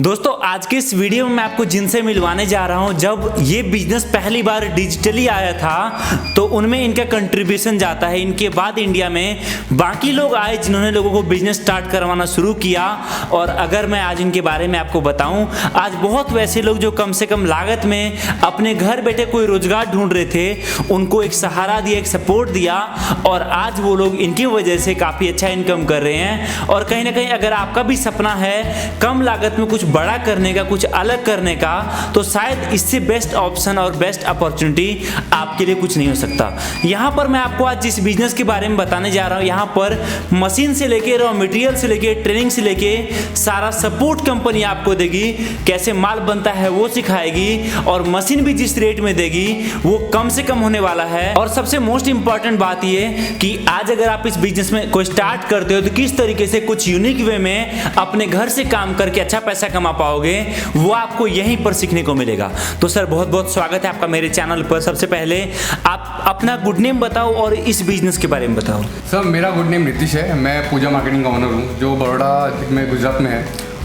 दोस्तों आज के इस वीडियो में मैं आपको जिनसे मिलवाने जा रहा हूं, जब ये बिजनेस पहली बार डिजिटली आया था तो उनमें इनका कंट्रीब्यूशन जाता है। इनके बाद इंडिया में बाकी लोग आए जिन्होंने लोगों को बिजनेस स्टार्ट करवाना शुरू किया। और अगर मैं आज इनके बारे में आपको बताऊं, आज बहुत वैसे लोग जो कम से कम लागत में अपने घर बैठे कोई रोजगार ढूंढ रहे थे, उनको एक सहारा दिया, एक सपोर्ट दिया और आज वो लोग इनकी वजह से काफ़ी अच्छा इनकम कर रहे हैं। और कहीं ना कहीं अगर आपका भी सपना है कम लागत में कुछ बड़ा करने का, कुछ अलग करने का, तो शायद इससे बेस्ट ऑप्शन और बेस्ट अपॉर्चुनिटी आपके लिए कुछ नहीं हो सकता। यहाँ पर मैं आपको आज जिस बिजनेस के बारे में बताने जा रहा हूँ, यहाँ पर मशीन से लेके, रॉ मटेरियल से लेके, ट्रेनिंग से लेके सारा सपोर्ट कंपनी आपको देगी। कैसे माल बनता है वो सिखाएगी और मशीन भी जिस रेट में देगी वो कम से कम होने वाला है। और सबसे मोस्ट इंपॉर्टेंट बात ये कि आज अगर आप इस बिजनेस में कोई स्टार्ट करते हो तो किस तरीके से कुछ यूनिक वे में अपने घर से काम करके अच्छा पैसा कमा पाओगे, वो आपको यहीं पर सीखने को मिलेगा। तो सर बहुत बहुत स्वागत है आपका मेरे चैनल पर। सबसे पहले आप अपना गुड नेम बताओ और इस बिजनेस के बारे में बताओ। सर मेरा गुड नेम नीतीश है, मैं पूजा मार्केटिंग का ओनर हूँ जो बड़ौदा में गुजरात में है।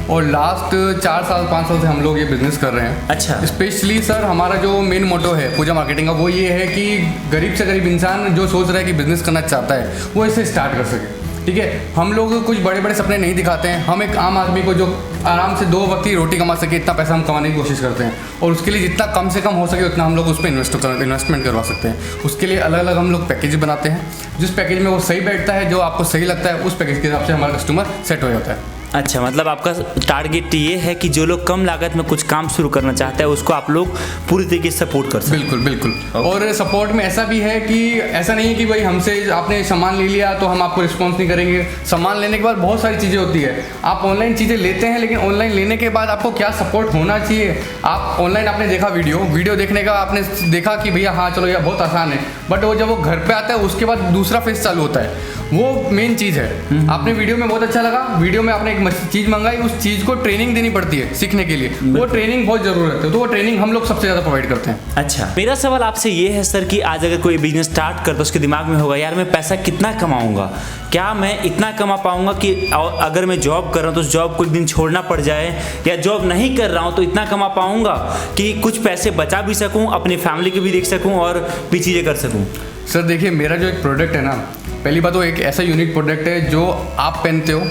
और लास्ट 4 साल 5 साल से हम लोग ये बिज़नेस कर रहे हैं। अच्छा। स्पेशली सर हमारा जो मेन मोटो है पूजा मार्केटिंग का वो ये है कि गरीब से गरीब इंसान जो सोच रहा है कि बिज़नेस करना चाहता है वो इसे स्टार्ट कर सके। ठीक है, हम लोग कुछ बड़े बड़े सपने नहीं दिखाते हैं। हम एक आम आदमी को जो आराम से 2 वक्त की रोटी कमा सके इतना पैसा हम कमाने की कोशिश करते हैं। और उसके लिए जितना कम से कम हो सके उतना हम लोग उस पर इन्वेस्टमेंट करवा सकते हैं। उसके लिए अलग अलग हम लोग पैकेज बनाते हैं। जिस पैकेज में वो सही बैठता है, जो आपको सही लगता है, उस पैकेज के हिसाब से हमारा कस्टमर सेट हो जाता है। अच्छा, मतलब आपका टारगेट ये है कि जो लोग कम लागत में कुछ काम शुरू करना चाहते हैं उसको आप लोग पूरी तरीके से सपोर्ट कर सकते हैं। बिल्कुल बिल्कुल। और सपोर्ट में ऐसा भी है कि ऐसा नहीं है कि भाई हमसे आपने सामान ले लिया तो हम आपको रिस्पॉन्स नहीं करेंगे। सामान लेने के बाद बहुत सारी चीज़ें होती है। आप ऑनलाइन चीज़ें लेते हैं, लेकिन ऑनलाइन लेने के बाद आपको क्या सपोर्ट होना चाहिए। आप ऑनलाइन आपने देखा वीडियो देखने का आपने देखा कि भैया हाँ चलो यह बहुत आसान है, बट वो जब वो घर पे आता है उसके बाद दूसरा फेज चालू होता है। वो मेन चीज़ है। आपने वीडियो में बहुत अच्छा लगा, वीडियो में आपने एक चीज़ मंगाई, उस चीज़ को ट्रेनिंग देनी पड़ती है सीखने के लिए। वो ट्रेनिंग बहुत जरूरत है, तो वो ट्रेनिंग हम लोग सबसे ज़्यादा प्रोवाइड करते हैं। अच्छा, मेरा सवाल आपसे ये है सर कि आज अगर कोई बिजनेस स्टार्ट करता है उसके दिमाग में होगा यार मैं पैसा कितना कमाऊंगा, क्या मैं इतना कमा पाऊंगा कि अगर मैं जॉब कर रहा हूँ तो उस जॉब को एक दिन छोड़ना पड़ जाए, या जॉब नहीं कर रहा हूँ तो इतना कमा पाऊंगा कि कुछ पैसे बचा भी सकूँ, अपनी फैमिली को भी देख सकूँ और भी चीज़ें कर सकूँ। सर देखिए, मेरा जो एक प्रोडक्ट है ना, पहली बात वो एक ऐसा यूनिक प्रोडक्ट है जो आप पहनते हो,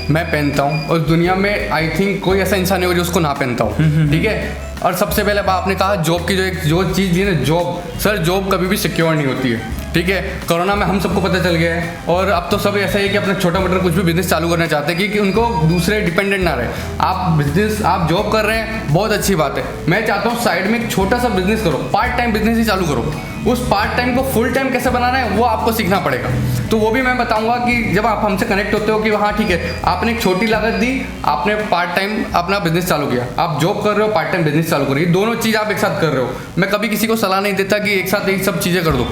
मैं पहनता हूँ और दुनिया में आई थिंक कोई ऐसा इंसान नहीं होगा जो उसको ना पहनता हो। ठीक है। और सबसे पहले आपने कहा जॉब की जो चीज़ है ना, जॉब। सर जॉब कभी भी सिक्योर नहीं होती है। ठीक है, कोरोना में हम सबको पता चल गया है। और अब तो सब ऐसा है कि अपना छोटा मोटा कुछ भी बिजनेस चालू करना चाहते हैं कि उनको दूसरे डिपेंडेंट ना रहे। आप जॉब कर रहे हैं, बहुत अच्छी बात है। मैं चाहता हूँ साइड में एक छोटा सा बिजनेस करो, पार्ट टाइम बिजनेस ही चालू करो। उस पार्ट टाइम को फुल टाइम कैसे बनाना है वो आपको सीखना पड़ेगा। तो वो भी मैं बताऊंगा कि जब आप हमसे कनेक्ट होते हो कि हाँ ठीक है, आपने एक छोटी लागत दी, आपने पार्ट टाइम अपना बिजनेस चालू किया, आप जॉब कर रहे हो, पार्ट टाइम बिजनेस चालू करिए, दोनों चीज़ आप एक साथ कर रहे हो। मैं कभी किसी को सलाह नहीं देता कि एक साथ एक सब चीज़ें कर दो।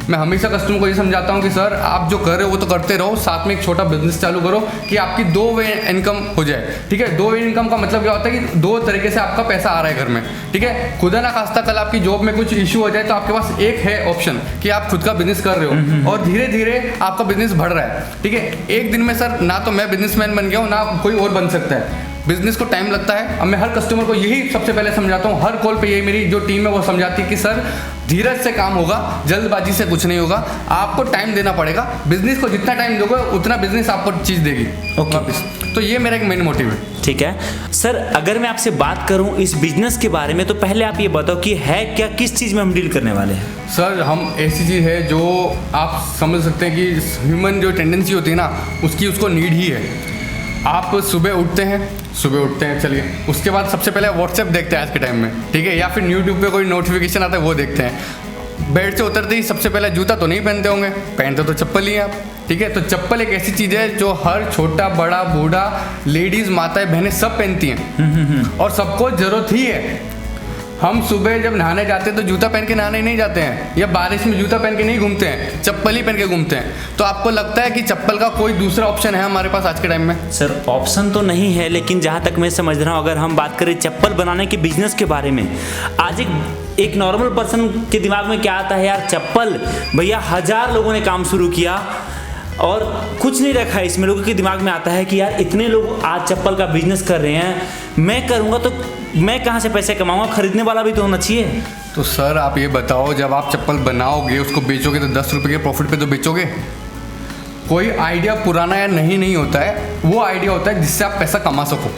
मैं हमेशा कस्टमर को ये समझाता हूँ कि सर आप जो कर रहे हो वो तो करते रहो, साथ में एक छोटा बिजनेस चालू करो कि आपकी 2 वे इनकम हो जाए। ठीक है, 2 वे इनकम का मतलब क्या होता है कि 2 तरीके से आपका पैसा आ रहा है घर में। ठीक है, खुदा ना खास्ता कल आपकी जॉब में कुछ इशू हो जाए तो आपके पास एक है ऑप्शन कि आप खुद का बिजनेस कर रहे हो और धीरे धीरे आपका बिजनेस बढ़ रहा है। ठीक है, एक दिन में सर ना तो मैं बिजनेसमैन बन गया हूँ ना कोई और बन सकता है। बिजनेस को टाइम लगता है। अब मैं हर कस्टमर को यही सबसे पहले समझाता हूँ, हर कॉल पे यही मेरी जो टीम है वो समझाती है कि सर धीरज से काम होगा, जल्दबाजी से कुछ नहीं होगा, आपको टाइम देना पड़ेगा। बिजनेस को जितना टाइम दोगे उतना बिजनेस आपको चीज़ देगी वापस। तो ये मेरा एक मेन मोटिव है। ठीक है सर, अगर मैं आपसे बात करूं इस बिजनेस के बारे में तो पहले आप ये बताओ कि है क्या, किस चीज़ में हम डील करने वाले हैं। सर हम ऐसी चीज़ है जो आप समझ सकते हैं कि ह्यूमन जो टेंडेंसी होती है ना उसको नीड ही है। आप सुबह उठते हैं चलिए, उसके बाद सबसे पहले व्हाट्सएप देखते हैं आज के टाइम में। ठीक है, या फिर यूट्यूब पे कोई नोटिफिकेशन आता है वो देखते हैं। बेड से उतरते ही सबसे पहले जूता तो नहीं पहनते होंगे, पहनते तो चप्पल ही हैं आप। ठीक है, तो चप्पल एक ऐसी चीज़ है जो हर छोटा बड़ा बूढ़ा, लेडीज़, माताएं, बहनें सब पहनती हैं और सबको ज़रूरत ही है। हम सुबह जब नहाने जाते हैं तो जूता पहन के नहाने नहीं जाते हैं, या बारिश में जूता पहन के नहीं घूमते हैं, चप्पल ही पहन के घूमते हैं। तो आपको लगता है कि चप्पल का कोई दूसरा ऑप्शन है हमारे पास आज के टाइम में? सर ऑप्शन तो नहीं है, लेकिन जहाँ तक मैं समझ रहा हूँ अगर हम बात करें चप्पल बनाने के बिजनेस के बारे में, आज एक नॉर्मल पर्सन के दिमाग में क्या आता है, यार चप्पल, भैया 1000 लोगों ने काम शुरू किया और कुछ नहीं रखा है इसमें। लोगों के दिमाग में आता है कि यार इतने लोग आज चप्पल का बिजनेस कर रहे हैं, मैं करूँगा तो मैं कहाँ से पैसे कमाऊँगा, खरीदने वाला भी तो होना चाहिए। तो सर आप ये बताओ, जब आप चप्पल बनाओगे उसको बेचोगे तो 10 रुपये के प्रॉफिट पे तो बेचोगे। कोई आइडिया पुराना या नहीं होता है, वो आइडिया होता है जिससे आप पैसा कमा सको।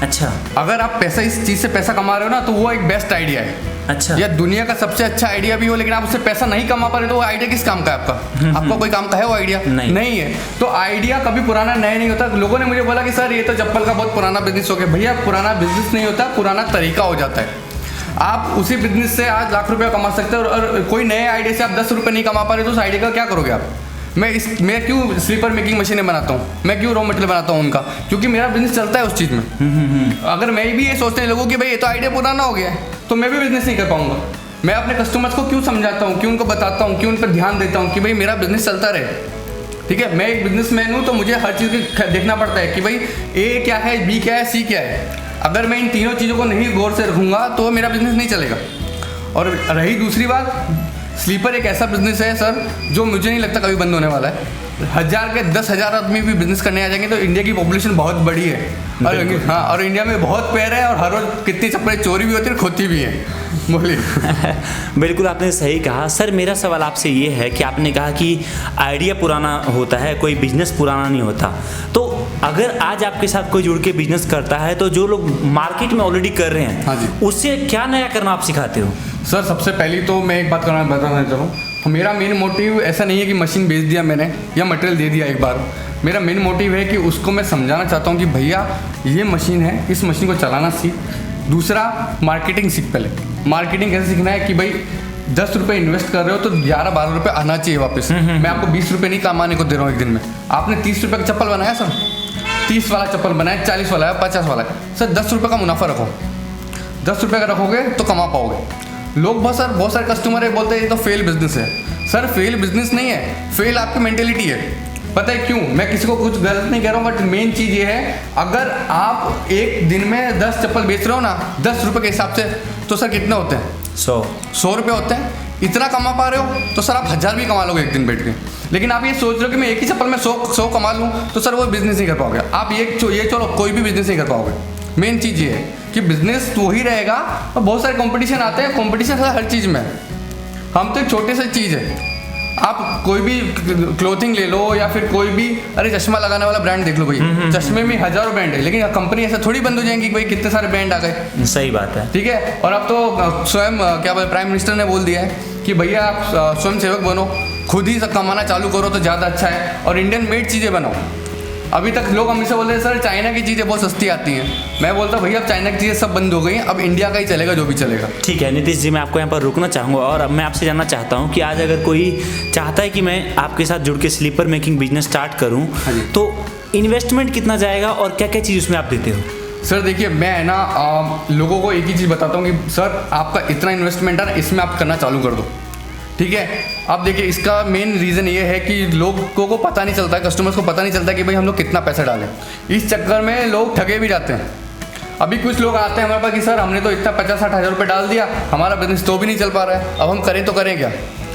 अच्छा अगर आप पैसा इस चीज़ से पैसा कमा रहे हो ना तो वो एक बेस्ट आइडिया है। अच्छा, या दुनिया का सबसे अच्छा आइडिया भी हो, लेकिन आप उससे पैसा नहीं कमा पा रहे तो वो आइडिया किस काम का है आपका? आपका कोई काम का है वो आइडिया? नहीं है। तो आइडिया कभी पुराना नया नहीं होता। लोगों ने मुझे बोला कि सर ये तो चप्पल का बहुत पुराना बिजनेस हो गया। भैया पुराना बिजनेस नहीं होता, पुराना तरीका हो जाता है। आप उसी बिजनेस से आज लाख रुपया कमा सकते हो, और कोई नए आइडिया से आप 10 रुपये नहीं कमा पा रहे तो उस आइडिया का क्या करोगे आप? मैं क्यों स्लीपर मेकिंग मशीनें बनाता हूँ, मैं क्यों रॉ मटेरियल बनाता हूँ उनका? क्योंकि मेरा बिजनेस चलता है उस चीज़ में। अगर मैं भी ये सोचने लगूँ कि भाई ये तो आइडिया पुराना हो गया है तो मैं भी बिजनेस नहीं कर पाऊंगा। मैं अपने कस्टमर्स को क्यों समझाता हूँ, क्यों उनको बताता हूँ, क्यों उन पर ध्यान देता हूँ कि भाई मेरा बिजनेस चलता रहे। ठीक है, मैं एक बिजनेसमैन हूँ तो मुझे हर चीज़ देखना पड़ता है कि भाई ए क्या है, बी क्या है, सी क्या है। अगर मैं इन तीनों चीज़ों को नहीं गौर से रखूँगा तो मेरा बिजनेस नहीं चलेगा। और रही दूसरी बात, स्लीपर एक ऐसा बिजनेस है सर जो मुझे नहीं लगता कभी बंद होने वाला है। 1000 के 10,000 आदमी भी बिजनेस करने आ जाएंगे तो इंडिया की पॉपुलेशन बहुत बड़ी है। और हाँ, और इंडिया में बहुत पैर है और हर रोज कितनी चप्पलें चोरी भी होती है, खोती भी है। बोलिए। बिल्कुल आपने सही कहा। सर मेरा सवाल आपसे ये है कि आपने कहा कि आइडिया पुराना होता है, कोई बिजनेस पुराना नहीं होता। तो अगर आज आपके साथ कोई जुड़ के बिजनेस करता है तो जो लोग मार्केट में ऑलरेडी कर रहे हैं, हाँ जी, उससे क्या नया करना आप सिखाते हो? सर सबसे पहली तो मैं एक बात बताना चाहता हूँ, मेरा मेन मोटिव ऐसा नहीं है कि मशीन बेच दिया मैंने या मटेरियल दे दिया एक बार। मेरा मेन मोटिव है कि उसको मैं समझाना चाहता हूँ कि भैया ये मशीन है, इस मशीन को चलाना सीख। दूसरा, मार्केटिंग सीख। पहले मार्केटिंग कैसे सीखना है कि भाई 10 रुपये इन्वेस्ट कर रहे हो तो 11-12 रुपये आना चाहिए वापस। मैं आपको 20 रुपये नहीं कमाने को दे रहा हूँ एक दिन में। आपने 30 रुपये का चप्पल बनाया सर, 30 वाला चप्पल बनाया, 40 वाला है, 50 वाला है सर, 10 रुपये का मुनाफा रखो। 10 रुपये का रखोगे तो कमा पाओगे। लोग बहुत सारे कस्टमर है बोलते हैं ये तो फेल बिजनेस है। सर फेल बिजनेस नहीं है, फेल आपकी मेंटेलिटी है। पता है क्यों? मैं किसी को कुछ गलत नहीं कह रहा हूँ, बट मेन चीज़ ये है, अगर आप एक दिन में 10 चप्पल बेच रहे हो ना 10 रुपये के हिसाब से, तो सर कितने होते हैं? 100 रुपये होते हैं। इतना कमा पा रहे हो तो सर आप 1000 भी कमा लोगे एक दिन बैठ के। लेकिन आप ये सोच रहे हो कि मैं एक ही चप्पल में 100 कमा लूँ, तो सर वो बिजनेस नहीं कर पाओगे आप। ये चलो कोई भी बिजनेस नहीं कर पाओगे। मेन चीज़ ये है कि बिजनेस तो ही रहेगा, और बहुत सारे कंपटीशन आते हैं, कंपटीशन हर चीज़ में। हम तो एक छोटे से चीज़ है, आप कोई भी क्लोथिंग ले लो या फिर कोई भी, अरे चश्मा लगाने वाला ब्रांड देख लो भाई, चश्मे में हजारों ब्रांड है, लेकिन कंपनी ऐसा थोड़ी बंद हो जाएंगी कि भाई कितने सारे ब्रांड आ गए। सही बात है। ठीक है, और अब तो स्वयं क्या बोले प्राइम मिनिस्टर ने बोल दिया है कि भैया आप स्वयं सेवक बनो, खुद ही कमाना चालू करो तो ज़्यादा अच्छा है, और इंडियन मेड चीज़ें बनाओ। अभी तक लोग हमसे बोलते हैं सर चाइना की चीज़ें बहुत सस्ती आती हैं। मैं बोलता हूँ भैया अब चाइना की चीज़ें सब बंद हो गई हैं, अब इंडिया का ही चलेगा जो भी चलेगा। ठीक है नीतीश जी, मैं आपको यहाँ पर रुकना चाहूँगा और अब मैं आपसे जानना चाहता हूँ कि आज अगर कोई चाहता है कि मैं आपके साथ जुड़ के स्लीपर मेकिंग बिजनेस स्टार्ट करूँ, तो इन्वेस्टमेंट कितना जाएगा और क्या क्या चीज़ उसमें आप देते हो? सर देखिए, मैं है ना लोगों को एक ही चीज़ बताता हूँ कि सर आपका इतना इन्वेस्टमेंट है ना, इसमें आप करना चालू कर दो। ठीक है, अब देखिए इसका मेन रीज़न ये है कि लोगों को पता नहीं चलता है, कस्टमर्स को पता नहीं चलता कि भाई हम लोग कितना पैसा डालें। इस चक्कर में लोग ठगे भी जाते हैं। अभी कुछ लोग आते हैं हमारे पास कि सर हमने तो इतना 50-60 हज़ार रुपये डाल दिया, हमारा बिजनेस तो भी नहीं चल पा रहा है, अब हम करें तो करें क्या,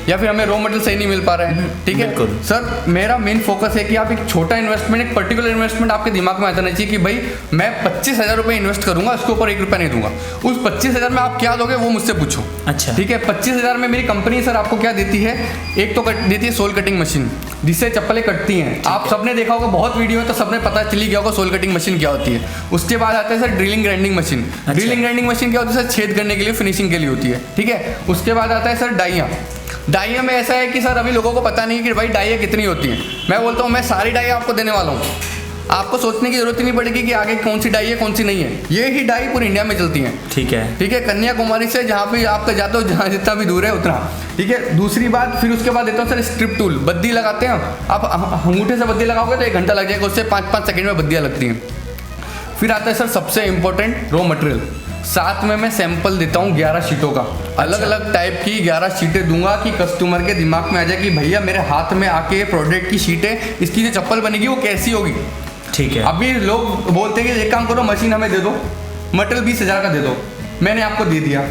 या फिर हमें रॉ मटेरियल सही नहीं मिल पा रहा है। ठीक है सर, मेरा मेन फोकस है कि आप एक छोटा इन्वेस्टमेंट, एक पर्टिकुलर इन्वेस्टमेंट आपके दिमाग में आ जाना चाहिए कि भाई मैं 25,000 रुपये इन्वेस्ट करूंगा, उसके ऊपर 1 रुपया नहीं दूंगा। उस 25,000 में आप क्या दोगे वो मुझसे पूछो। अच्छा ठीक है, 25,000 में मेरी कंपनी सर आपको क्या देती है? एक तो देती है सोल कटिंग मशीन, जिससे चप्पलें कटती हैं। आप सबने देखा होगा बहुत वीडियो में, तो सबने पता चली गया होगा सोल कटिंग मशीन क्या होती है। उसके बाद आता है sir drilling grinding machine. Drilling grinding machine क्या होती है सर? छेद करने के लिए, फिनिशिंग के लिए होती है। ठीक है, उसके बाद आता है सर डाइयाँ। डाइया में ऐसा है कि सर अभी लोगों को पता नहीं कि भाई डाइया कितनी होती हैं। मैं बोलता हूँ मैं सारी डाइया आपको देने वाला हूँ, आपको सोचने की जरूरत ही नहीं पड़ेगी कि आगे कौन सी डाई है कौन सी नहीं है। ये ही डाई पूरी इंडिया में चलती हैं। ठीक है, कन्याकुमारी से जहाँ पे आप जाते हो, जहाँ जितना भी दूर है उतना। ठीक है, दूसरी बात, फिर उसके बाद देता हूँ सर स्ट्रिप टूल। बद्दी लगाते हैं आप, अंगूठे से बद्दी लगाओगे तो 1 घंटा लग जाएगा, उससे 5-5 सेकंड में बद्दियाँ लगती हैं। फिर आता है सर सबसे इंपॉर्टेंट रॉ मटेरियल। साथ में मैं सैंपल देता हूँ 11 शीटों का, अलग अलग टाइप की 11 शीटें दूंगा कि कस्टमर के दिमाग में आ जाए कि भैया मेरे हाथ में आके प्रोडक्ट की शीटें, इसकी जो चप्पल बनेगी वो कैसी होगी। ठीक है, अभी लोग बोलते हैं कि एक काम करो मशीन हमें दे दो, मटेरियल 20,000 का दे दो। मैंने आपको दे दिया,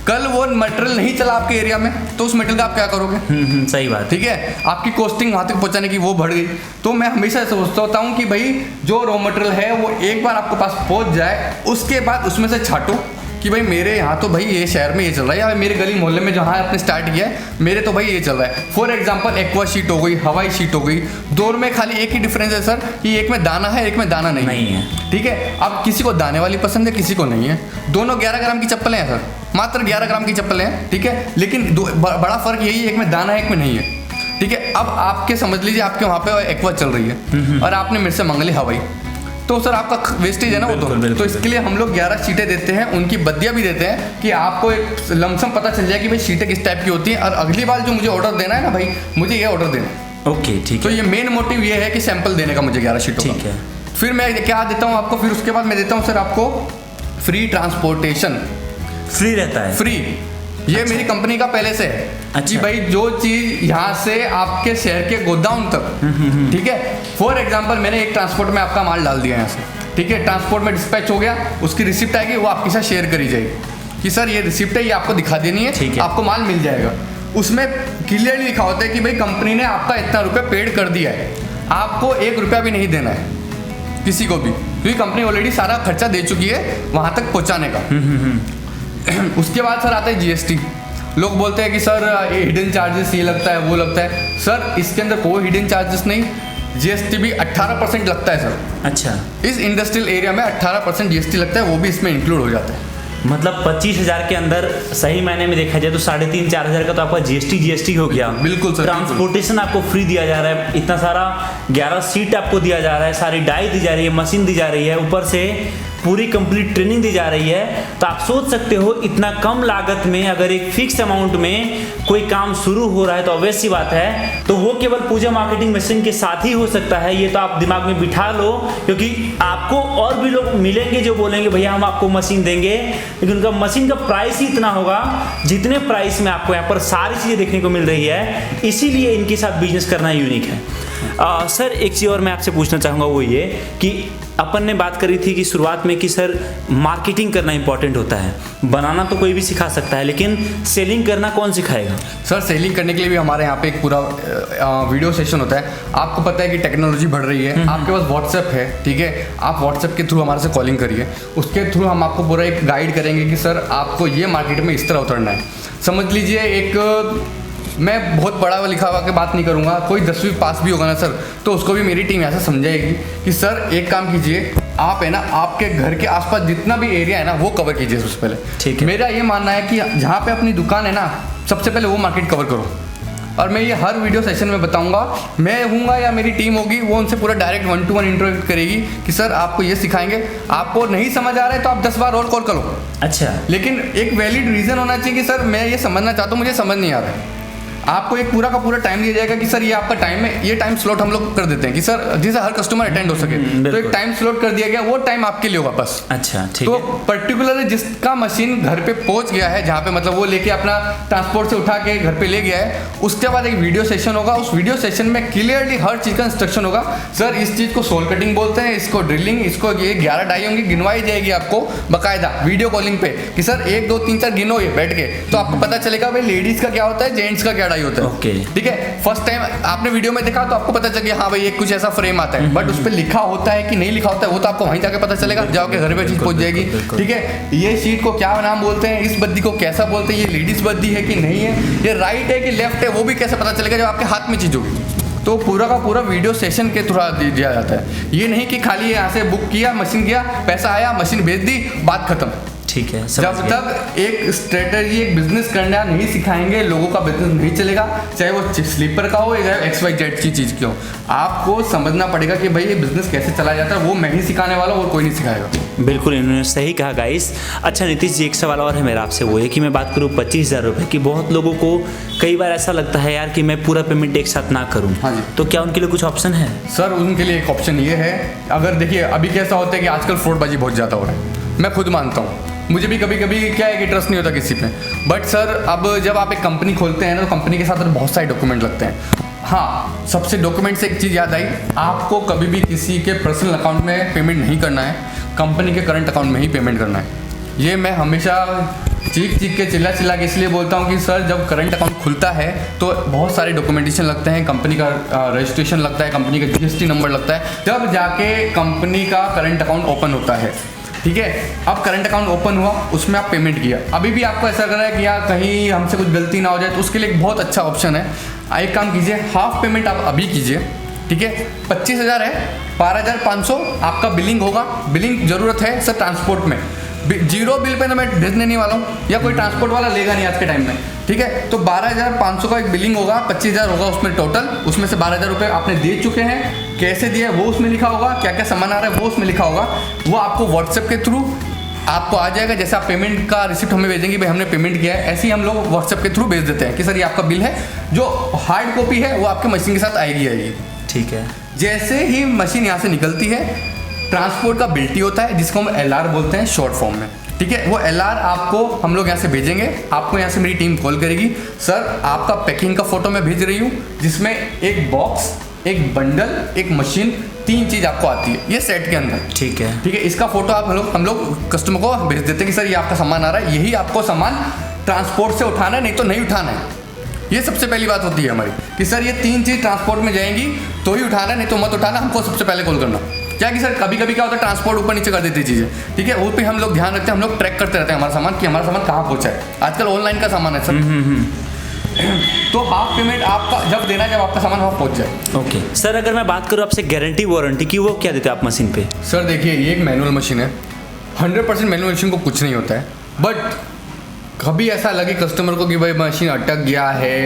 कल वो मटेरियल नहीं चला आपके एरिया में तो उस मटेरियल का आप क्या करोगे? सही बात। ठीक है, आपकी कॉस्टिंग वहाँ तक पहुँचाने की वो बढ़ गई। तो मैं हमेशा सोचता होता हूँ कि भाई जो रॉ मटेरियल है वो एक बार आपके पास पहुँच जाए, उसके बाद उसमें से छाटो कि भाई मेरे यहाँ तो भाई ये शहर में ये चल रहा है, या मेरे गली मोहल्ले में जहाँ आपने स्टार्ट किया है मेरे तो भाई ये चल रहा है। फॉर एग्जांपल एक्वा शीट हो गई, हवाई शीट हो गई, दोनों में खाली एक ही डिफरेंस है सर कि एक में दाना है, एक में दाना नहीं है। ठीक है, अब किसी को दाने वाली पसंद है, किसी को नहीं है। दोनों 11 ग्राम की चप्पलें हैं सर, मात्र 11 ग्राम की चप्पलें हैं। ठीक है, लेकिन बड़ा फर्क यही है, एक में दाना है, एक में नहीं है। ठीक है, अब आपके समझ लीजिए आपके वहाँ पे एक्वा चल रही है और आपने मेरे से मंग ली हवाई, तो सर आपका वेस्टेज है ना वो तो इसके लिए हम लोग 11 शीटें देते हैं, उनकी बद्दियाँ भी देते हैं कि आपको एक लमसम पता चल जाए कि भाई शीटें किस टाइप की होती हैं, और अगली बार जो मुझे ऑर्डर देना है ना भाई, मुझे ये ऑर्डर देना है। ओके, ठीक तो है। ये मेन मोटिव ये है कि सैंपल देने का मुझे 11 शीटों ठीक का। है। फिर मैं क्या देता हूँ आपको, फिर उसके बाद मैं देता हूँ सर आपको फ्री ट्रांसपोर्टेशन। फ्री रहता है? फ्री, ये अच्छा। मेरी कंपनी का पहले से है कि भाई जो चीज यहाँ से आपके शहर के गोदाम तक, ठीक है, फॉर एग्जांपल मैंने एक ट्रांसपोर्ट में आपका माल डाल दिया यहाँ से, ठीक है, ट्रांसपोर्ट में डिस्पैच हो गया, उसकी रिसिप्ट आएगी, वो आपके साथ शेयर करी जाएगी कि सर ये रिसिप्ट है, ये आपको दिखा देनी है, आपको माल मिल जाएगा। उसमें क्लियरली लिखा होता है कि भाई कंपनी ने आपका इतना रुपये पेड कर दिया है, आपको 1 रुपया भी नहीं देना है किसी को भी, क्योंकि कंपनी ऑलरेडी सारा खर्चा दे चुकी है वहाँ तक पहुँचाने का। उसके बाद सर आता है जीएसटी। लोग बोलते हैं कि सर हिडन चार्जेस ये लगता है वो लगता है, सर इसके अंदर कोई हिडन चार्जेस नहीं, जीएसटी भी 18% लगता है सर। अच्छा, इस इंडस्ट्रियल एरिया में 18% जीएसटी लगता है, वो भी इसमें इंक्लूड हो जाता है। मतलब 25,000 के अंदर सही मायने में देखा जाए तो 3,500-4 हज़ार का तो आपका जीएसटी हो गया। बिल्कुल सर। ट्रांसपोर्टेशन आपको फ्री दिया जा रहा है, इतना सारा 11 सीट आपको दिया जा रहा है, सारी डाई दी जा रही है, मशीन दी जा रही है, ऊपर से पूरी कंप्लीट ट्रेनिंग दी जा रही है। तो आप सोच सकते हो इतना कम लागत में अगर एक फिक्स अमाउंट में कोई काम शुरू हो रहा है तो ऑब्वियस सी बात है तो वो केवल पूजा मार्केटिंग मशीन के साथ ही हो सकता है। ये तो आप दिमाग में बिठा लो, क्योंकि आपको और भी लोग मिलेंगे जो बोलेंगे भैया हम आपको मशीन देंगे, लेकिन उनका मशीन का प्राइस ही इतना होगा जितने प्राइस में आपको यहाँ पर सारी चीज़ें देखने को मिल रही है। इसीलिए इनके साथ बिजनेस करना यूनिक है। सर एक चीज़ और मैं आपसे पूछना चाहूँगा, वो ये कि अपन ने बात करी थी कि शुरुआत में कि सर मार्केटिंग करना इंपॉर्टेंट होता है, बनाना तो कोई भी सिखा सकता है, लेकिन सेलिंग करना कौन सिखाएगा? सर सेलिंग करने के लिए भी हमारे यहाँ पे एक पूरा वीडियो सेशन होता है। आपको पता है कि टेक्नोलॉजी बढ़ रही है, आपके पास व्हाट्सएप है, ठीक है, आप व्हाट्सएप के थ्रू हमारे से कॉलिंग करिए, उसके थ्रू हम आपको पूरा एक गाइड करेंगे कि सर आपको ये मार्केट में इस तरह उतरना है। समझ लीजिए एक, मैं बहुत बड़ा लिखा हुआ की बात नहीं करूँगा, कोई 10वीं पास भी होगा ना सर तो उसको भी मेरी टीम ऐसा समझाएगी कि सर एक काम कीजिए, आप है ना आपके घर के आसपास जितना भी एरिया है ना वो कवर कीजिए सबसे पहले। ठीक है। मेरा ये मानना है कि जहाँ पे अपनी दुकान है ना सबसे पहले वो मार्केट कवर करो, और मैं ये हर वीडियो सेशन में बताऊंगा, मैं हूँगा या मेरी टीम होगी वो उनसे पूरा डायरेक्ट 1-to-1 इंटरेक्ट करेगी कि सर आपको ये सिखाएंगे, आपको नहीं समझ आ रहा है तो आप 10 बार और कॉल करो। अच्छा, लेकिन एक वैलिड रीज़न होना चाहिए कि सर मैं ये समझना चाहता हूँ, मुझे समझ नहीं आ रहा है। आपको एक पूरा का पूरा टाइम दिया जाएगा कि सर ये आपका टाइम है, ये टाइम स्लॉट हम लोग कर देते हैं कि सर जिससे हर कस्टमर अटेंड हो सके, तो एक टाइम स्लॉट कर दिया गया, वो टाइम आपके लिए होगा बस। अच्छा, ठीक तो है। पर्टिकुलर जिसका मशीन घर पे पहुंच गया है, जहाँ पे मतलब वो लेके अपना ट्रांसपोर्ट से उठा के घर पे ले गया है, उसके बाद एक वीडियो सेशन होगा। उस वीडियो सेशन में क्लियरली हर चीज़ का इंस्ट्रक्शन होगा। सर इस चीज़ को सोल कटिंग बोलते हैं, इसको ड्रिलिंग, इसको ये 11 डाई होंगी, गिनवाई जाएगी आपको बाकायदा वीडियो कॉलिंग पे कि सर 1 2 3 4 गिनो ये बैठ के, तो आपको पता चलेगा भाई लेडीज का क्या होता है, जेंट्स का क्या डाई होता है। ओके, ठीक है, फर्स्ट टाइम आपने वीडियो में देखा तो आपको पता चल गया हाँ भाई ये कुछ ऐसा फ्रेम आता है, बट उस पर लिखा होता है कि नहीं लिखा होता है वो तो आपको वहीं जाके पता चलेगा, जाओगे घर पे चीज पहुंच जाएगी। ठीक है, ये शीट को क्या नाम बोलते हैं, इस बद्दी को कैसा बोलते हैं, ये लेडीज बद्दी है कि नहीं है, ये राइट है कि लेफ्ट है, वो भी कैसे पता चलेगा जब आपके हाथ में चीज होगी। तो पूरा का पूरा वीडियो सेशन के थ्रू दिया जाता है। ये नहीं कि खाली यहाँ से बुक किया, मशीन किया, पैसा आया, मशीन भेज दी, बात खत्म। ठीक है, जब तक एक स्ट्रेटजी, एक बिजनेस करना नहीं सिखाएंगे, लोगों का बिजनेस नहीं चलेगा, चाहे वो स्लीपर का हो या XYZ की चीज़ की हो। आपको समझना पड़ेगा कि भाई ये बिजनेस कैसे चलाया जाता है, वो मैं ही सिखाने वाला हूँ और कोई नहीं सिखाएगा। बिल्कुल, इन्होंने सही कहा गाइस। अच्छा नीतीश जी, एक सवाल और है मेरा आपसे, वो है कि मैं बात करूँ 25,000 रुपये की, बहुत लोगों को कई बार ऐसा लगता है यार कि मैं पूरा पेमेंट एक साथ ना करूँ। हाँ जी। तो क्या उनके लिए कुछ ऑप्शन है? सर उनके लिए एक ऑप्शन ये है, अगर देखिए अभी कैसा होता है कि आजकल फ्रॉडबाजी बहुत ज़्यादा हो रहा है, मैं खुद मानता हूँ, मुझे भी कभी कभी क्या है कि ट्रस्ट नहीं होता किसी पे, बट सर अब जब आप एक कंपनी खोलते हैं ना तो कंपनी के साथ बहुत सारे डॉक्यूमेंट लगते हैं। हाँ, सबसे डॉक्यूमेंट से एक चीज़ याद आई, आपको कभी भी किसी के पर्सनल अकाउंट में पेमेंट नहीं करना है, कंपनी के करंट अकाउंट में ही पेमेंट करना है। ये मैं हमेशा चीख चीख के चिल्ला चिल्ला के इसलिए बोलता हूँ कि सर जब करंट अकाउंट खुलता है तो बहुत सारे डॉक्यूमेंटेशन लगते हैं, कंपनी का रजिस्ट्रेशन लगता है, कंपनी का GST नंबर लगता है, तब जाके कंपनी का करंट अकाउंट ओपन होता है। ठीक है, अब करंट अकाउंट ओपन हुआ, उसमें आप पेमेंट किया, अभी भी आपको ऐसा लग रहा है कि यार कहीं हमसे कुछ गलती ना हो जाए, तो उसके लिए एक बहुत अच्छा ऑप्शन है। एक काम कीजिए, हाफ पेमेंट आप अभी कीजिए। ठीक है, 25,000 है, 12,500 आपका बिलिंग होगा। बिलिंग जरूरत है सर ट्रांसपोर्ट में, जीरो बिल पे तो मैं भेजने नहीं वाला हूँ, या कोई ट्रांसपोर्ट वाला लेगा नहीं आज के टाइम में। ठीक है, तो 12,500 का एक बिलिंग होगा, 25,000 होगा उसमें टोटल। उसमें से 12,000 रुपये आपने दे चुके हैं, कैसे दिए वो उसमें लिखा होगा, क्या क्या सामान आ रहा है वो उसमें लिखा होगा। वो आपको व्हाट्सएप के थ्रू आपको आ जाएगा। जैसे आप पेमेंट का रिसिप्ट हमें भेजेंगे, भाई हमने पेमेंट किया है, ऐसे ही हम लोग व्हाट्सएप के थ्रू भेज देते हैं कि सर ये आपका बिल है। जो हार्ड कॉपी है वो आपके मशीन के साथ आएगी। ठीक है, जैसे ही मशीन यहाँ से निकलती है, ट्रांसपोर्ट का बिल्टी होता है जिसको हम LR बोलते हैं शॉर्ट फॉर्म में। ठीक है, वो LR आपको हम लोग यहाँ से भेजेंगे, आपको यहाँ से मेरी टीम कॉल करेगी, सर आपका पैकिंग का फोटो मैं भेज रही हूँ, जिसमें एक बॉक्स, एक बंडल, एक मशीन, 3 चीज़ आपको आती है ये सेट के अंदर। ठीक है, ठीक है, इसका फोटो आप हम लोग कस्टमर को भेज देते हैं कि सर ये आपका सामान आ रहा है, यही आपको सामान ट्रांसपोर्ट से उठाना है, नहीं तो नहीं उठाना है। ये सबसे पहली बात होती है हमारी कि सर ये 3 चीज़ ट्रांसपोर्ट में जाएंगी तो ही उठाना है, नहीं तो मत उठाना, हमको सबसे पहले कॉल करना। क्या कि सर कभी कभी क्या होता है ट्रांसपोर्ट ऊपर नीचे कर देती है चीज़ें। ठीक है, उस पर हम लोग ध्यान रखते हैं, हम लोग ट्रैक करते रहते हैं हमारा सामान कि हमारा सामान कहाँ पहुँचा है। आजकल ऑनलाइन का सामान है सर। तो हाफ पेमेंट आपका जब देना, जब आपका सामान वहाँ पहुँच जाए। ओके सर, अगर मैं बात करूँ आपसे गारंटी वारंटी की, वो क्या देते हैं आप मशीन पे? सर देखिए, ये एक मैनुअल मशीन है, 100% मैनुअल मशीन को कुछ नहीं होता है। बट कभी ऐसा लगे कस्टमर को कि भाई मशीन अटक गया है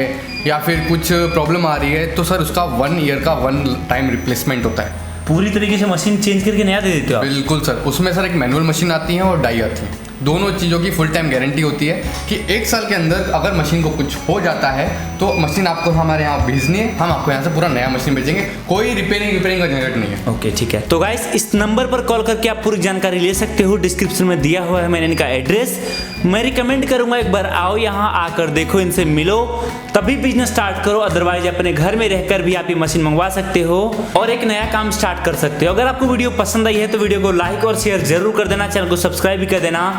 या फिर कुछ प्रॉब्लम आ रही है, तो सर उसका 1 ईयर का 1 टाइम रिप्लेसमेंट होता है। पूरी तरीके से मशीन चेंज करके नया दे देते हो आप? बिल्कुल सर, उसमें सर एक मैनुअल मशीन आती है और डाई आती है, दोनों चीज़ों की फुल टाइम गारंटी होती है कि 1 साल के अंदर अगर मशीन को कुछ हो जाता है तो मशीन आपको हमारे यहाँ भेजनी है, हम आपको यहाँ से पूरा नया मशीन भेजेंगे, कोई रिपेयरिंग का झंझट नहीं है। ओके ठीक है, तो गाइस इस नंबर पर कॉल करके आप पूरी जानकारी ले सकते हो, डिस्क्रिप्शन में दिया हुआ है मैंने इनका एड्रेस। मैं रिकमेंड करूंगा एक बार आओ यहाँ आकर देखो, इनसे मिलो, तभी बिजनेस स्टार्ट करो। अदरवाइज अपने घर में रहकर भी आप ये मशीन मंगवा सकते हो और एक नया काम स्टार्ट कर सकते हो। अगर आपको वीडियो पसंद आई है तो वीडियो को लाइक और शेयर जरूर कर देना, चैनल को सब्सक्राइब भी कर देना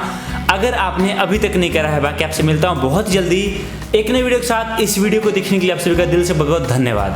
अगर आपने अभी तक नहीं करा है। बाकी आपसे मिलता हूँ बहुत जल्दी एक नई वीडियो के साथ। इस वीडियो को देखने के लिए आप सभी का दिल से बहुत बहुत धन्यवाद।